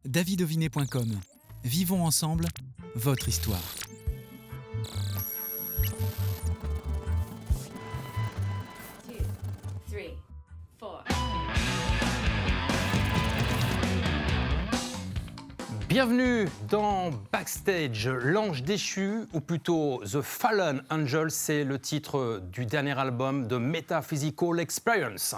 davidovinet.com. Vivons ensemble votre histoire. Bienvenue dans Backstage, l'ange déchu, ou plutôt The Fallen Angel, c'est le titre du dernier album de Metaphysical Experience.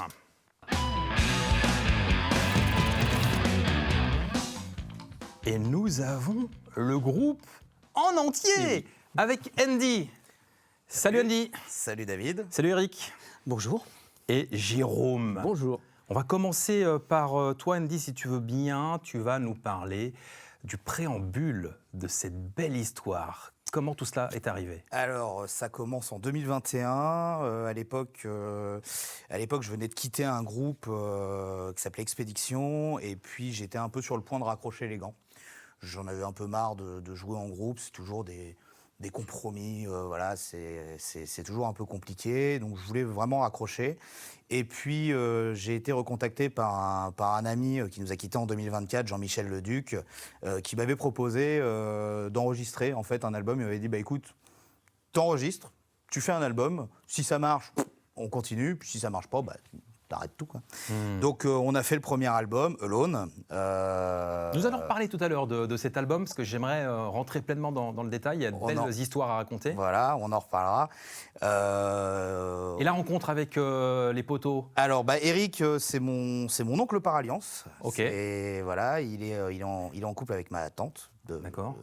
Et nous avons le groupe en entier, avec Andy. Salut Andy. Salut David. Salut Eric. Bonjour. Et Jérôme. Bonjour. On va commencer par toi Andy, si tu veux bien. Tu vas nous parler du préambule de cette belle histoire. Comment tout cela est arrivé ? Alors, ça commence en 2021. À l'époque, je venais de quitter un groupe qui s'appelait Expédition. Et puis, j'étais un peu sur le point de raccrocher les gants. J'en avais un peu marre de jouer en groupe. C'est toujours des compromis. Voilà, c'est toujours un peu compliqué. Donc, je voulais vraiment raccrocher. Et puis, j'ai été recontacté par un ami qui nous a quittés en 2024, Jean-Michel Leduc, qui m'avait proposé d'enregistrer en fait un album. Il m'avait dit, écoute, t'enregistres, tu fais un album. Si ça marche, on continue. Puis si ça marche pas, t'arrêtes tout, quoi. Donc, on a fait le premier album, Alone. Nous allons reparler tout à l'heure de cet album, parce que j'aimerais rentrer pleinement dans le détail. Il y a de belles histoires à raconter. Voilà, on en reparlera. Et la rencontre avec les poteaux ? Alors, Eric, c'est mon oncle par alliance. Ok. Et voilà, il est en couple avec ma tante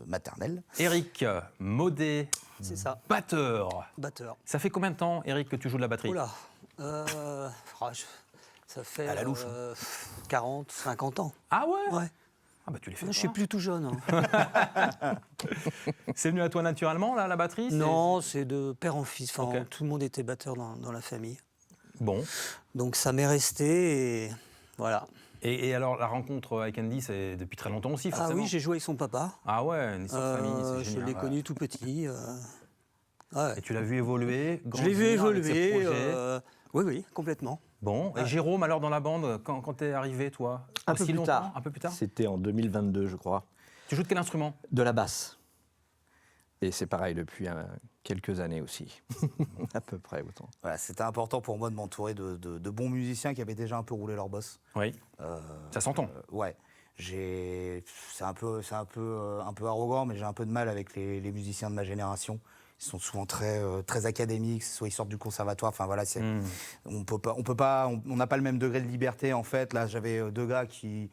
maternelle. Eric Maudet, C'est ça. batteur. Ça fait combien de temps, Eric, que tu joues de la batterie ? Oula. Ça fait À la louche. 40, 50 ans. Ah ouais ? Ouais. Ah tu les fais. Je suis plus tout jeune. C'est venu à toi naturellement, la batterie ? Non, c'est de père en fils. Enfin, Ok. tout le monde était batteur dans la famille. Bon. Donc ça m'est resté et voilà. Et alors, la rencontre avec Andy, c'est depuis très longtemps aussi, forcément. Ah oui, j'ai joué avec son papa. Ah ouais, une histoire de famille, c'est Je génial. l'ai connu tout petit. Ouais. Et tu l'as vu évoluer, Je l'ai vu grandir avec ses évoluer. projets. Oui, complètement. Bon, et Jérôme, alors dans la bande, quand t'es arrivé, toi ? Un peu Aussi plus longtemps ? tard. Un peu plus tard ? C'était en 2022, je crois. Tu joues de quel instrument ? De la basse. Et c'est pareil depuis quelques années aussi. À peu près autant. Voilà, c'était important pour moi de m'entourer de bons musiciens qui avaient déjà un peu roulé leur boss. Oui. Ça s'entend. Ouais. C'est un peu arrogant, mais j'ai un peu de mal avec les musiciens de ma génération. Ils sont souvent très académiques, soit ils sortent du conservatoire. Enfin voilà, on n'a pas le même degré de liberté en fait. Là, j'avais deux gars qui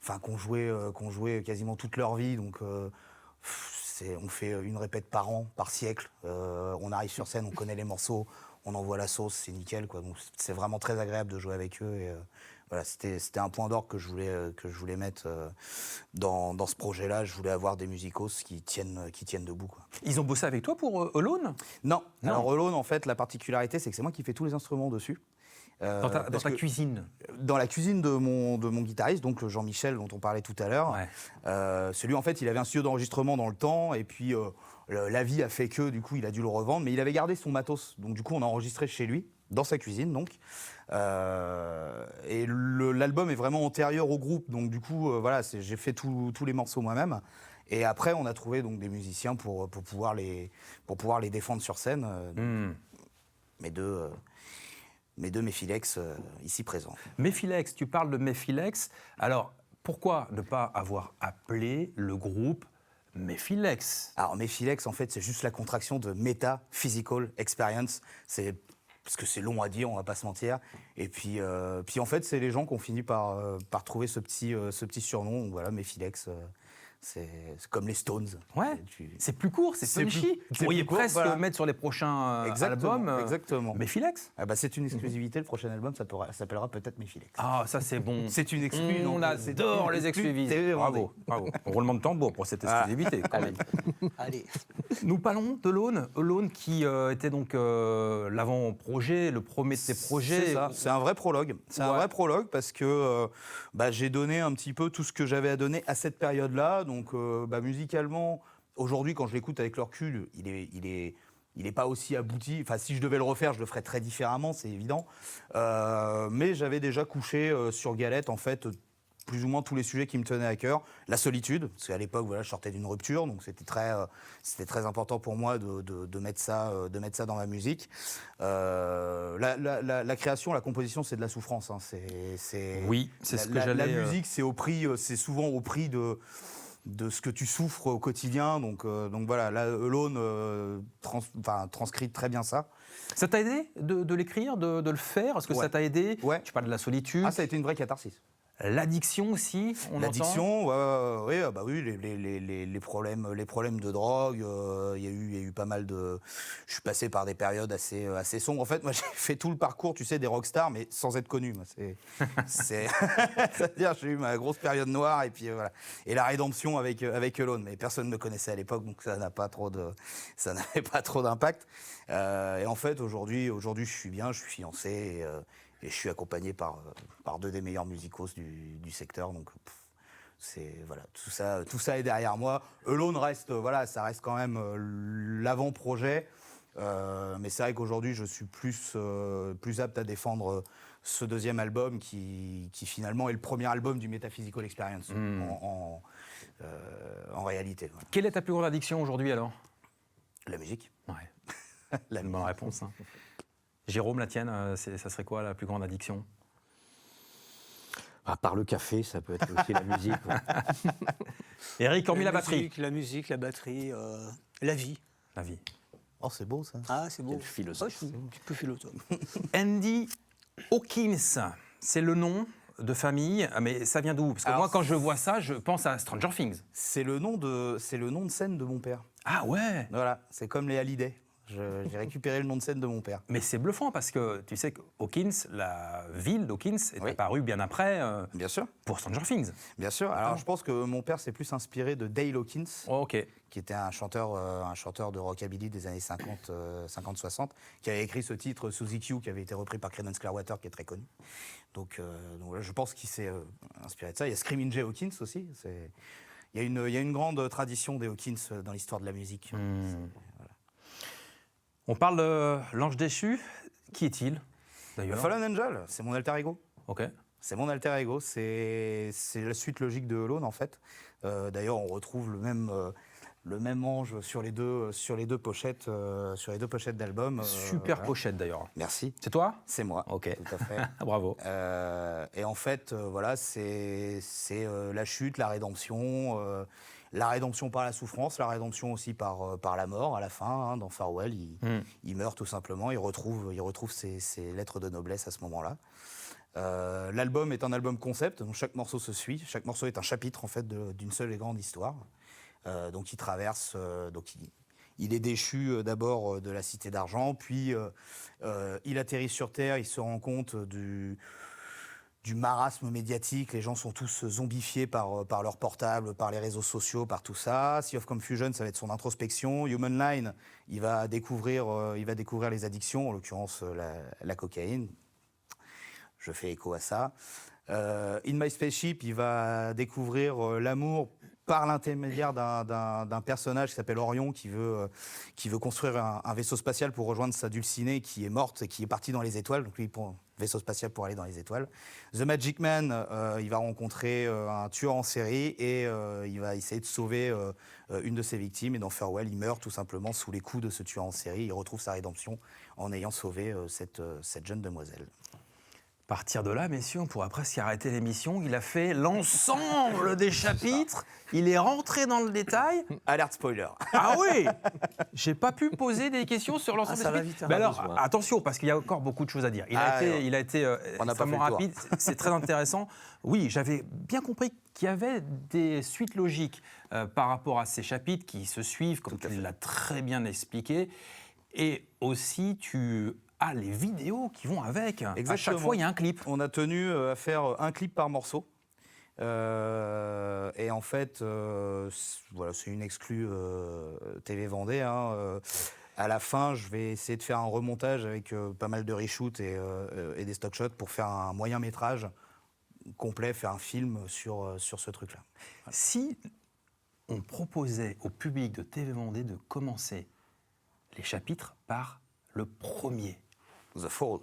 ont joué quasiment toute leur vie, donc on fait une répète par an, par siècle. On arrive sur scène, on connaît les morceaux, on envoie la sauce, c'est nickel, quoi. Donc c'est vraiment très agréable de jouer avec eux. Et, voilà, c'était un point d'orgue que je voulais mettre dans ce projet-là. Je voulais avoir des musicos qui tiennent debout, quoi. Ils ont bossé avec toi pour Alone ? Non. Alors Alone, en fait, la particularité, c'est que c'est moi qui fais tous les instruments dessus. Dans ta cuisine ? Dans la cuisine de mon guitariste, donc Jean-Michel dont on parlait tout à l'heure. Ouais. Celui, en fait, il avait un studio d'enregistrement dans le temps, et puis la vie a fait que, du coup, il a dû le revendre, mais il avait gardé son matos. Donc, du coup, on a enregistré chez lui, dans sa cuisine, donc. Et l'album est vraiment antérieur au groupe, donc du coup, voilà, j'ai fait tous les morceaux moi-même. Et après, on a trouvé donc des musiciens pour pouvoir les défendre sur scène. Mes deux Mephilex ici présents. Mephilex, tu parles de Mephilex. Alors, pourquoi ne pas avoir appelé le groupe Mephilex ? Alors, Mephilex, en fait, c'est juste la contraction de Metaphysical Experience. Parce que c'est long à dire, on va pas se mentir. Et puis en fait, c'est les gens qui ont fini par trouver ce petit surnom. Donc voilà, Mephilex. C'est comme les Stones. Ouais, c'est plus court, c'est punchy. Vous pourriez presque mettre sur les prochains albums. Exactement. Mephilex. C'est une exclusivité, le prochain album s'appellera peut-être Mephilex. Ah, ça c'est bon. C'est une exclusivité. On adore les exclusivités. Bravo. Roulement de tambour pour cette exclusivité. Allez. Nous parlons de Alone qui était donc l'avant-projet, le premier de tes projets. C'est ça, c'est un vrai prologue. C'est un vrai prologue parce que j'ai donné un petit peu tout ce que j'avais à donner à cette période-là. Donc musicalement, aujourd'hui, quand je l'écoute avec le recul, il est pas aussi abouti. Enfin, si je devais le refaire, je le ferais très différemment, c'est évident. Mais j'avais déjà couché sur Galette, en fait, plus ou moins tous les sujets qui me tenaient à cœur. La solitude, parce qu'à l'époque, voilà, je sortais d'une rupture, donc c'était très important pour moi de mettre ça dans ma musique. La création, la composition, c'est de la souffrance. Hein. Oui, c'est ce que La j'allais... musique, c'est souvent au prix de ce que tu souffres au quotidien. Donc voilà, là, Alone transcrit très bien ça. Ça t'a aidé de l'écrire, de le faire? Est-ce que Ouais. ça t'a aidé? Ouais. Tu parles de la solitude. Ah, ça a été une vraie catharsis. L'addiction aussi, on entend. L'addiction, oui, les problèmes de drogue, il y a eu pas mal de... Je suis passé par des périodes assez sombres. En fait, moi, j'ai fait tout le parcours, tu sais, des rockstars, mais sans être connu. Moi, c'est-à-dire, j'ai eu ma grosse période noire, et puis voilà. Et la rédemption avec Alone, mais personne ne me connaissait à l'époque, donc ça n'avait pas trop d'impact. Et en fait, aujourd'hui, je suis bien, je suis fiancé, et je suis accompagné par deux des meilleurs musicos du secteur. Donc, voilà, tout ça est derrière moi. Alone ça reste quand même l'avant-projet. Mais c'est vrai qu'aujourd'hui, je suis plus apte à défendre ce deuxième album qui finalement est le premier album du Metaphysical Experience en réalité. Voilà. Quelle est ta plus grande addiction aujourd'hui alors? La musique. Ouais. Une bonne réponse. Hein. Jérôme, la tienne, ça serait quoi la plus grande addiction? À part le café, ça peut être aussi la musique. Ouais. Eric, hormis la batterie. La musique, la batterie, la vie. La vie. Oh, c'est beau ça. Ah, c'est beau. Quel philosophe. Je suis un petit peu philosophe. Andy Hawkins, c'est le nom de famille, mais ça vient d'où? Parce que Alors, moi, quand je vois ça, je pense à Stranger Things. C'est le nom de scène de mon père. Ah ouais. Voilà, c'est comme les Hallyday. J'ai récupéré le nom de scène de mon père. Mais c'est bluffant parce que tu sais que Hawkins, la ville d'Hawkins, est Oui. apparue bien après Bien sûr. pour Stranger Things. Bien sûr. Alors, je pense que mon père s'est plus inspiré de Dale Hawkins, Oh, ok. qui était un chanteur de rockabilly des années 50-60, qui avait écrit ce titre Suzy Q, qui avait été repris par Creedence Clearwater, qui est très connu. Donc là, je pense qu'il s'est inspiré de ça. Il y a Screaming Jay Hawkins aussi. Il y a une grande tradition des Hawkins dans l'histoire de la musique. On parle de l'ange déchu. Qui est-il d'ailleurs? Fallen Angel, c'est mon alter ego. Ok. C'est mon alter ego, c'est la suite logique de Alone en fait. D'ailleurs, on retrouve le même ange sur les deux pochettes d'album. Super voilà. pochette d'ailleurs. Merci. C'est toi? C'est moi. Ok. Tout à fait. Bravo. Et en fait, voilà, c'est la chute, la rédemption par la souffrance, la rédemption aussi par la mort à la fin. Hein, dans Farewell, il meurt tout simplement. Il retrouve ses lettres de noblesse à ce moment-là. L'album est un album concept, donc chaque morceau se suit. Chaque morceau est un chapitre en fait d'une seule et grande histoire. Donc il traverse. Il est déchu d'abord de la Cité d'Argent, puis il atterrit sur Terre. Il se rend compte du marasme médiatique. Les gens sont tous zombifiés par leur portable, par les réseaux sociaux, par tout ça. Sea of Confusion, ça va être son introspection. Human Line, il va découvrir les addictions, en l'occurrence la cocaïne. Je fais écho à ça. In My Spaceship, il va découvrir l'amour par l'intermédiaire d'un personnage qui s'appelle Orion, qui veut construire un vaisseau spatial pour rejoindre sa dulcinée qui est morte et qui est partie dans les étoiles. Donc lui, il prend un vaisseau spatial pour aller dans les étoiles. The Magic Man, il va rencontrer un tueur en série et il va essayer de sauver une de ses victimes. Et dans Farewell, il meurt tout simplement sous les coups de ce tueur en série. Il retrouve sa rédemption en ayant sauvé cette jeune demoiselle. À partir de là, messieurs, on pourra presque arrêter l'émission. Il a fait l'ensemble des chapitres. Il est rentré dans le détail. Alerte spoiler. Ah oui. J'ai pas pu poser des questions sur l'ensemble des ça va chapitres. vite, hein. Mais alors, Pas besoin. attention, parce qu'il y a encore beaucoup de choses à dire. Il a été on n'a pas extrêmement fait le tour. rapide. C'est très intéressant. Oui, j'avais bien compris qu'il y avait des suites logiques par rapport à ces chapitres qui se suivent, comme tu l'as très bien expliqué. Et aussi, tu as les vidéos qui vont avec. À chaque fois, il y a un clip. On a tenu à faire un clip par morceau. Et en fait, voilà, c'est une exclue TV Vendée. Hein. À la fin, je vais essayer de faire un remontage avec pas mal de reshoots et des stock shots pour faire un moyen métrage complet, faire un film sur ce truc-là. Voilà. Si on proposait au public de TV Vendée de commencer les chapitres par le premier. The Fall.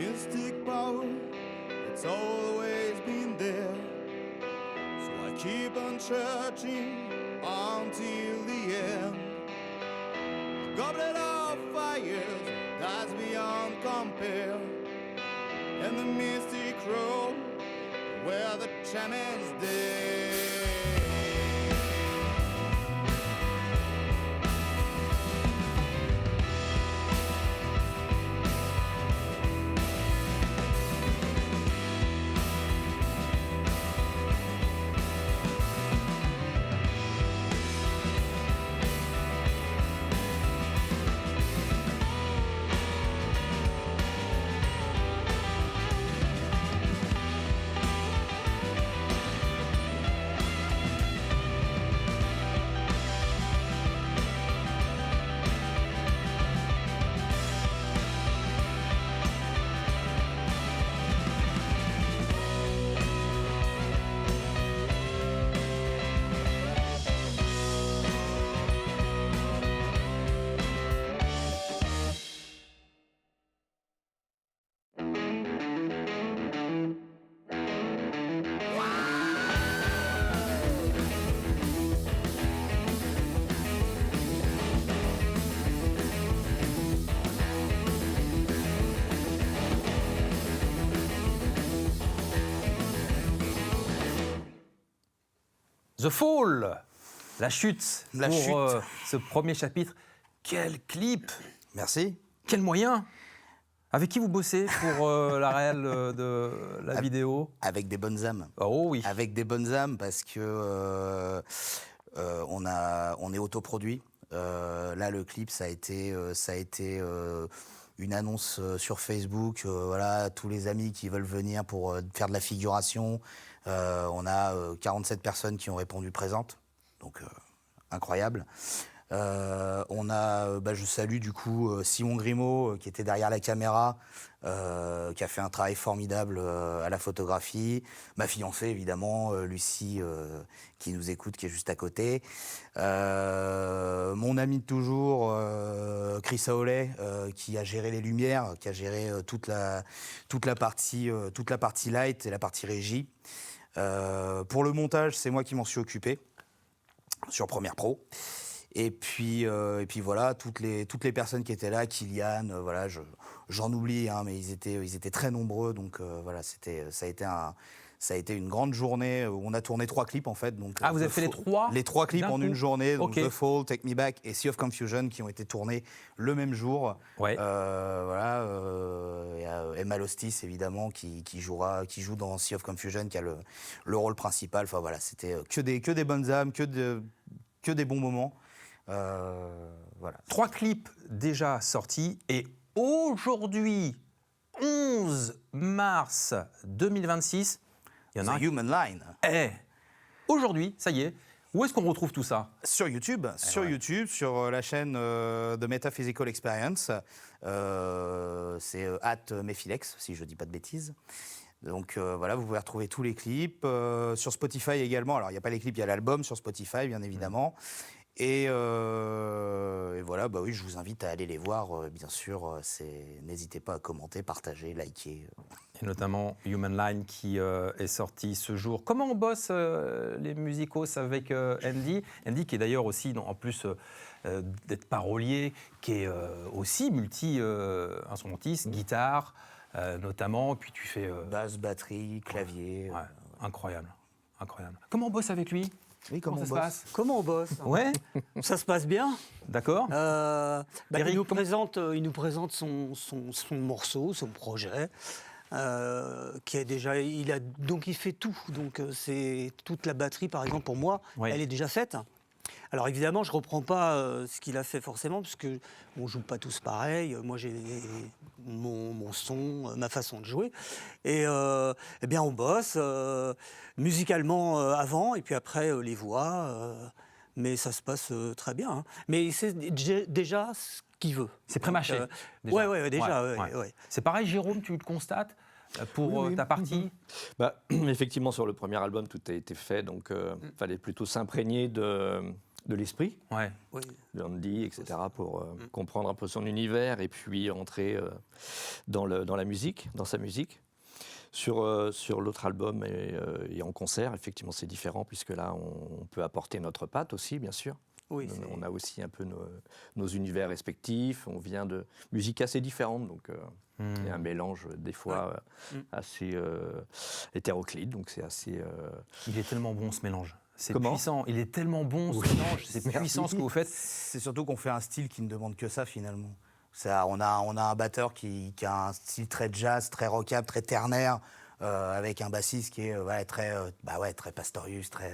mystic power that's always been there. So I keep on searching until the end. A goblet of fires that's beyond compare, and the mystic road where the shaman's dead. The Fall, la chute, La pour chute. ce premier chapitre. Quel clip, Merci. quel moyen. Avec qui vous bossez pour la réal de la vidéo? Avec des bonnes âmes. Oh oui. Avec des bonnes âmes parce que on est autoproduit. Là, le clip, ça a été une annonce sur Facebook. Voilà, tous les amis qui veulent venir pour faire de la figuration. On a 47 personnes qui ont répondu présentes, donc incroyable. Je salue du coup Simon Grimaud qui était derrière la caméra, qui a fait un travail formidable à la photographie. Ma fiancée évidemment, Lucie, qui nous écoute, qui est juste à côté. Mon ami de toujours, Chris Aolet, qui a géré les lumières, qui a géré toute la partie light et la partie régie. Pour le montage, c'est moi qui m'en suis occupé sur Premiere Pro. Et puis voilà, toutes les personnes qui étaient là, Kylian, voilà, j'en oublie, hein, mais ils étaient très nombreux, donc voilà, ça a été une grande journée où on a tourné 3 clips en fait. Donc, Ah, vous avez fait les 3 clips en une journée, donc Ok. The Fall, Take Me Back et Sea of Confusion, qui ont été tournés le même jour. Ouais. Voilà, il y a Emma Lostis évidemment qui joue dans Sea of Confusion, qui a le rôle principal. Enfin voilà, c'était que des bonnes âmes, que des bons moments. Voilà. 3 clips déjà sortis et aujourd'hui, 11 mars 2026, il y en a The Human Line. Aujourd'hui, ça y est, où est-ce qu'on retrouve tout ça? Sur YouTube, sur la chaîne de Metaphysical Experience. C'est @Mephilex, si je ne dis pas de bêtises. Donc voilà, vous pouvez retrouver tous les clips. Sur Spotify également. Alors, il n'y a pas les clips, il y a l'album sur Spotify, bien évidemment. Et voilà, bah oui, je vous invite à aller les voir, bien sûr. N'hésitez pas à commenter, partager, liker. Et notamment Human Line qui est sorti ce jour. Comment on bosse les musicos avec Andy? Andy qui est d'ailleurs aussi, en plus d'être parolier, qui est aussi multi-instrumentiste, guitare notamment, puis tu fais... Basse, batterie, clavier. Ouais, incroyable, incroyable. Comment on bosse avec lui? Oui, Comment ça se bosse passe? Comment on bosse? Ouais, Ça se passe bien. d'accord. Il Eric, nous présente son morceau, son projet, qui est déjà. Il fait tout. Donc c'est toute la batterie, par exemple, pour moi, Ouais. elle est déjà faite. Alors évidemment, je reprends pas ce qu'il a fait forcément, parce que on joue pas tous pareil. Moi, j'ai mon son, ma façon de jouer, et eh bien on bosse musicalement avant, et puis après les voix. Mais ça se passe très bien. Hein. Mais c'est déjà ce qu'il veut. C'est prémâché. Donc, déjà. ouais, déjà. Ouais, Ouais, ouais. ouais. C'est pareil, Jérôme, tu le constates pour ta partie? Bah, effectivement, sur le premier album, tout a été fait, donc fallait plutôt s'imprégner de de l'esprit, Ouais. Oui. d'Andy, etc., pour comprendre un peu son univers et puis entrer dans la musique, dans sa musique. Sur l'autre album et en concert, effectivement, c'est différent, puisque là, on peut apporter notre patte aussi, bien sûr. Oui, On a aussi un peu nos univers respectifs, on vient de musiques assez différentes, donc il y a un mélange des fois assez hétéroclite, donc c'est assez... Il est tellement bon ce mélange. C'est Comment ? puissant. Il est tellement bon ce mélange. C'est puissant ce que vous faites. C'est surtout qu'on fait un style qui ne demande que ça finalement. On a un batteur qui a un style très jazz, très rockable, très ternaire, avec un bassiste qui est très Pastorius, très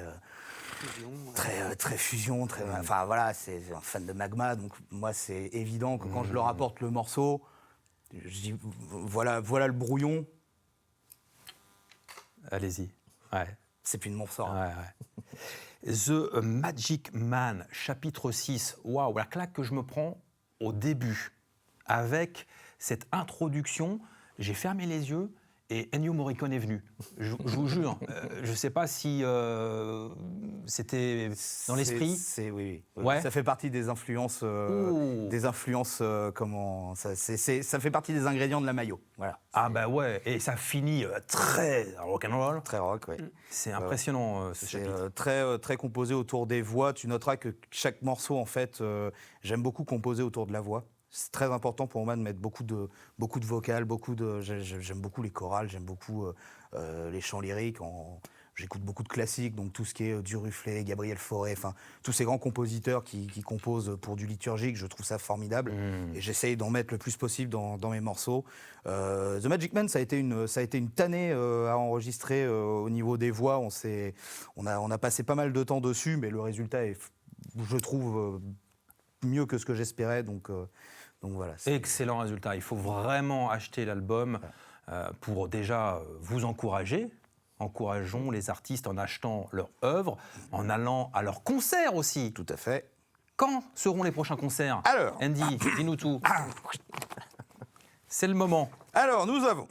fusion, enfin voilà, c'est un fan de Magma, donc moi c'est évident que quand je leur apporte le morceau, je dis voilà le brouillon, Allez-y. Ouais. c'est plus de mon sort. Ouais, ouais. The Magic Man, chapitre 6. Waouh, la claque que je me prends au début. Avec cette introduction, j'ai fermé les yeux et Ennio Morricone est venu. Je vous jure. Je ne sais pas si c'était dans l'esprit. Oui. Ouais. Ça fait partie des influences. Ça fait partie des ingrédients de la maillot. Voilà. Ah bah ouais, et ça finit très rock'n'roll. Très rock, oui. C'est impressionnant ce C'est chapitre. très composé autour des voix. Tu noteras que chaque morceau, en fait, j'aime beaucoup composer autour de la voix. C'est très important pour moi de mettre beaucoup de vocales, j'aime beaucoup les chorales, j'aime beaucoup les chants lyriques. J'écoute beaucoup de classiques, donc tout ce qui est Duruflé, Gabriel Fauré, enfin tous ces grands compositeurs qui composent pour du liturgique, je trouve ça formidable. Et j'essaye d'en mettre le plus possible dans mes morceaux. The Magic Man, ça a été une tannée à enregistrer au niveau des voix. On a passé pas mal de temps dessus, mais le résultat est, je trouve, mieux que ce que j'espérais. Donc voilà. Excellent résultat. Il faut vraiment acheter l'album pour déjà vous encourager. Encourageons les artistes en achetant leur œuvre, en allant à leurs concerts aussi. Tout à fait. Quand seront les prochains concerts ? Alors. Andy, dis-nous tout. C'est le moment. Alors, nous avons...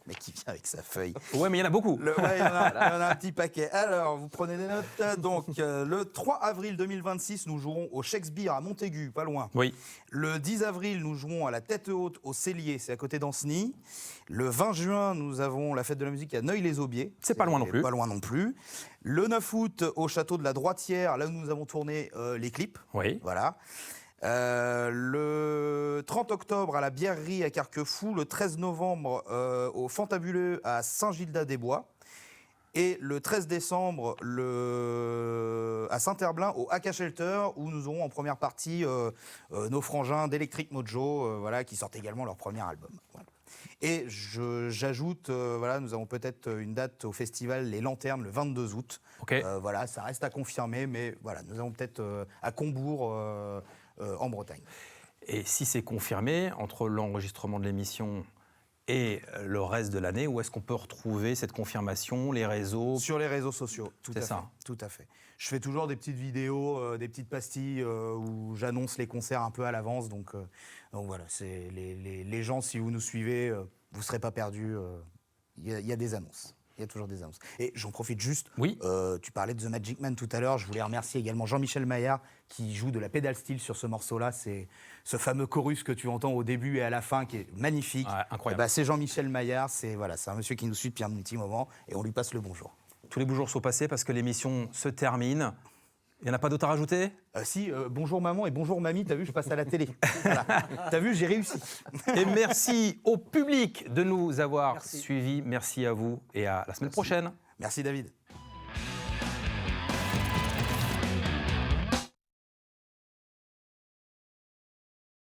Mais qui vient avec sa feuille. Ouais, mais il y en a beaucoup. Il y en a un petit paquet. Alors, vous prenez des notes. Donc, le 3 avril 2026, nous jouerons au Shakespeare à Montaigu, pas loin. Oui. Le 10 avril, nous jouerons à la Tête Haute au Cellier, c'est à côté d'Ancenis. Le 20 juin, nous avons la fête de la musique à Neuilly-les-Aubiers. C'est pas loin non plus. Pas loin non plus. Le 9 août, au château de la Droitière, là où nous avons tourné les clips. Oui. Voilà. Le 30 octobre à la Bièrerie à Carquefou, le 13 novembre au Fantabuleux à Saint-Gildas-des-Bois et le 13 décembre à Saint-Herblain au Haka Shelter où nous aurons en première partie nos frangins d'Electric Mojo qui sortent également leur premier album. Voilà. Et j'ajoute, nous avons peut-être une date au festival Les Lanternes le 22 août. Ok. Ça reste à confirmer, mais voilà, nous avons peut-être à Combourg en Bretagne. Et si c'est confirmé, entre l'enregistrement de l'émission et le reste de l'année, où est-ce qu'on peut retrouver cette confirmation, les réseaux ? Sur les réseaux sociaux, C'est ça. Tout à fait. Je fais toujours des petites vidéos, des petites pastilles où j'annonce les concerts un peu à l'avance. Donc voilà, c'est les gens, si vous nous suivez, vous ne serez pas perdus. Il y a des annonces. Il y a toujours des annonces. Et j'en profite juste. Oui. Tu parlais de The Magic Man tout à l'heure. Je voulais remercier également Jean-Michel Maillard qui joue de la pédale steel sur ce morceau-là. C'est ce fameux chorus que tu entends au début et à la fin qui est magnifique. Ouais, incroyable. C'est Jean-Michel Maillard. C'est un monsieur qui nous suit depuis un petit moment et on lui passe le bonjour. Tous les beaux jours sont passés parce que l'émission se termine. Il n'y en a pas d'autres à rajouter ? Bonjour maman et bonjour mamie, t'as vu, je passe à la télé. Voilà. T'as vu, j'ai réussi. Et merci au public de nous avoir suivis. Merci à vous et à la semaine prochaine. Merci David.